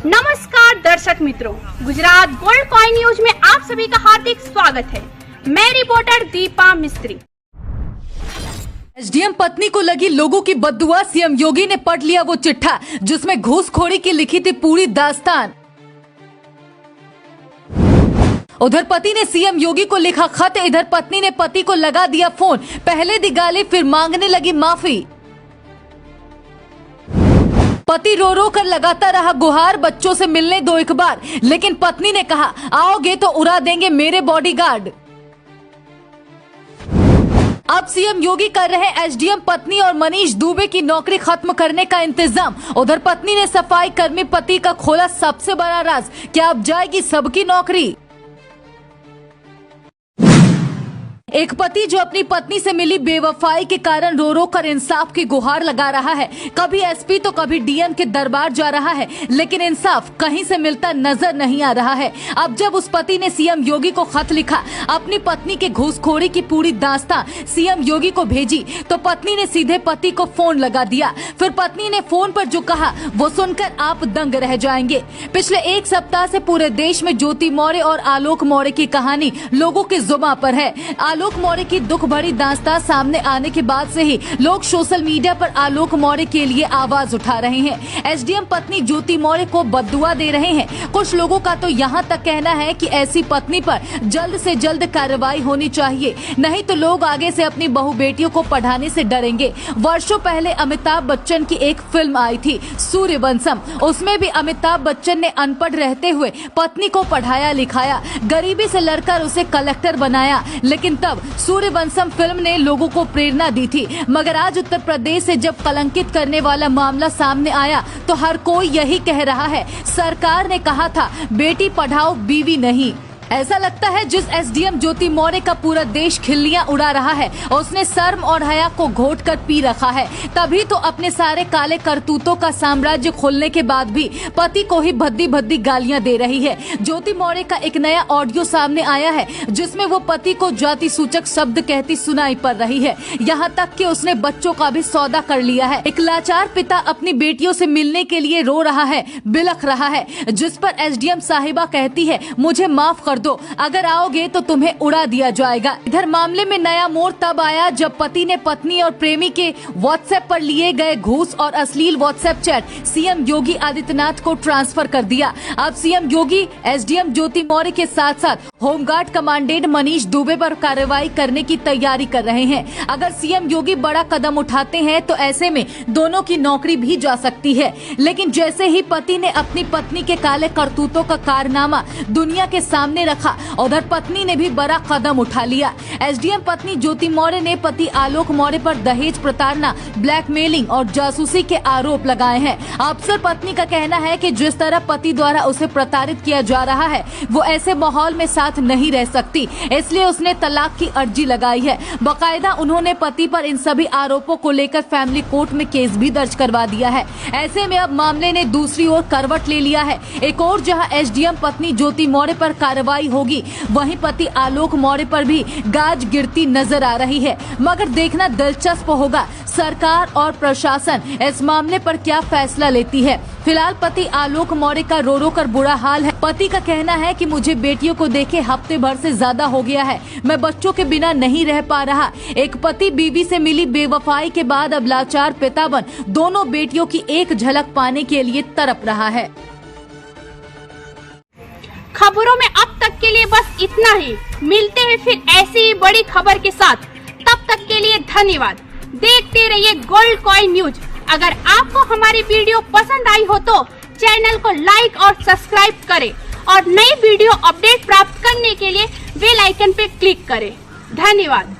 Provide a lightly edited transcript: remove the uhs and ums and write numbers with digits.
नमस्कार दर्शक मित्रों, गुजरात गोल्ड कॉइन न्यूज में आप सभी का हार्दिक स्वागत है। मैं रिपोर्टर दीपा मिस्त्री। एसडीएम पत्नी को लगी लोगों की बद्दुआ, सीएम योगी ने पढ़ लिया वो चिट्ठा जिसमें घूसखोरी की लिखी थी पूरी दास्तान। उधर पति ने सीएम योगी को लिखा खत, इधर पत्नी ने पति को लगा दिया फोन, पहले दी गाली फिर मांगने लगी माफी। पति रो रो कर लगाता रहा गुहार, बच्चों से मिलने दो एक बार, लेकिन पत्नी ने कहा आओगे तो उड़ा देंगे मेरे बॉडीगार्ड। अब सीएम योगी कर रहे एसडीएम पत्नी और मनीष दुबे की नौकरी खत्म करने का इंतजाम। उधर पत्नी ने सफाई कर्मी पति का खोला सबसे बड़ा राज, क्या अब जाएगी सबकी नौकरी। एक पति जो अपनी पत्नी से मिली बेवफाई के कारण रो रो कर इंसाफ की गुहार लगा रहा है, कभी एसपी तो कभी डीएम के दरबार जा रहा है, लेकिन इंसाफ कहीं से मिलता नजर नहीं आ रहा है। अब जब उस पति ने सीएम योगी को खत लिखा, अपनी पत्नी के घूसखोरी की पूरी दास्तां सीएम योगी को भेजी, तो पत्नी ने सीधे पति को फोन लगा दिया। फिर पत्नी ने फोन पर जो कहा वो सुनकर आप दंग रह जाएंगे। पिछले एक सप्ताह से पूरे देश में ज्योति मौर्य और आलोक मौर्य की कहानी लोगों की जुबां पर है। आलोक मौर्य की दुख भरी दास्तां सामने आने के बाद से ही लोग सोशल मीडिया पर आलोक मौर्य के लिए आवाज उठा रहे हैं। एसडीएम पत्नी ज्योति मौर्य को बद्दुआ दे रहे हैं। कुछ लोगों का तो यहाँ तक कहना है कि ऐसी पत्नी पर जल्द से जल्द कार्रवाई होनी चाहिए, नहीं तो लोग आगे से अपनी बहू बेटियों को पढ़ाने से डरेंगे। वर्षों पहले अमिताभ बच्चन की एक फिल्म आई थी सूर्यवंशम, उसमें भी अमिताभ बच्चन ने अनपढ़ रहते हुए पत्नी को पढ़ाया लिखाया, गरीबी से लड़कर उसे कलेक्टर बनाया, लेकिन तब सूर्यवंशम फिल्म ने लोगों को प्रेरणा दी थी। मगर आज उत्तर प्रदेश से जब कलंकित करने वाला मामला सामने आया तो हर कोई यही कह रहा है, सरकार ने कहा था बेटी पढ़ाओ बीवी नहीं। ऐसा लगता है जिस एसडीएम ज्योति मौर्य का पूरा देश खिल्लियां उड़ा रहा है, उसने शर्म और हया को घोट कर पी रखा है। तभी तो अपने सारे काले करतूतों का साम्राज्य खोलने के बाद भी पति को ही भद्दी भद्दी गालियां दे रही है। ज्योति मौर्य का एक नया ऑडियो सामने आया है जिसमें वो पति को जाति सूचक शब्द कहती सुनाई पड़ रही है। यहाँ तक कि उसने बच्चों का भी सौदा कर लिया है। एक लाचार पिता अपनी बेटियों से मिलने के लिए रो रहा है, बिलख रहा है, जिस पर एसडीएम साहिबा कहती है मुझे माफ कर दो, अगर आओगे तो तुम्हें उड़ा दिया जाएगा। इधर मामले में नया मोड़ तब आया जब पति ने पत्नी और प्रेमी के व्हाट्सएप पर लिए गए घूस और अश्लील WhatsApp chat CM Yogi Adityanath को ट्रांसफर कर दिया। अब सीएम योगी एसडीएम ज्योति मौर्य के साथ साथ होमगार्ड कमांडेंट मनीष दुबे पर कार्रवाई करने की तैयारी कर रहे हैं। अगर सीएम योगी बड़ा कदम उठाते हैं तो ऐसे में दोनों की नौकरी भी जा सकती है। लेकिन जैसे ही पति ने अपनी पत्नी के काले करतूतों का कारनामा दुनिया के सामने रखा, उधर पत्नी ने भी बड़ा कदम उठा लिया। एसडीएम पत्नी ज्योति मौर्य ने पति आलोक मौर्य पर दहेज प्रताड़ना, ब्लैकमेलिंग और जासूसी के आरोप लगाए हैं। अफसर पत्नी का कहना है कि जिस तरह पति द्वारा उसे प्रताड़ित किया जा रहा है वो ऐसे माहौल में साथ नहीं रह सकती, इसलिए उसने तलाक की अर्जी लगाई है। बाकायदा उन्होंने पति पर इन सभी आरोपों को लेकर फैमिली कोर्ट में केस भी दर्ज करवा दिया है। ऐसे में अब मामले ने दूसरी ओर करवट ले लिया है। एक और जहां एसडीएम पत्नी ज्योति मौर्य पर कार्रवाई होगी, वहीं पति आलोक मौर्य पर भी गाज गिरती नजर आ रही है। मगर देखना दिलचस्प होगा सरकार और प्रशासन इस मामले पर क्या फैसला लेती है। फिलहाल पति आलोक मौर्य का रो रो कर बुरा हाल है। पति का कहना है कि मुझे बेटियों को देखे हफ्ते भर से ज्यादा हो गया है, मैं बच्चों के बिना नहीं रह पा रहा। एक पति बीवी से मिली बेवफाई के बाद अब लाचार पिता बन दोनों बेटियों की एक झलक पाने के लिए तड़प रहा है। खबरों में अब तक के लिए बस इतना ही। मिलते हैं फिर ऐसी ही बड़ी खबर के साथ, तब तक के लिए धन्यवाद। देखते रहिए गोल्ड कॉइन न्यूज। अगर आपको हमारी वीडियो पसंद आई हो तो चैनल को लाइक और सब्सक्राइब करें और नई वीडियो अपडेट प्राप्त करने के लिए बेल आइकन पे क्लिक करें। धन्यवाद।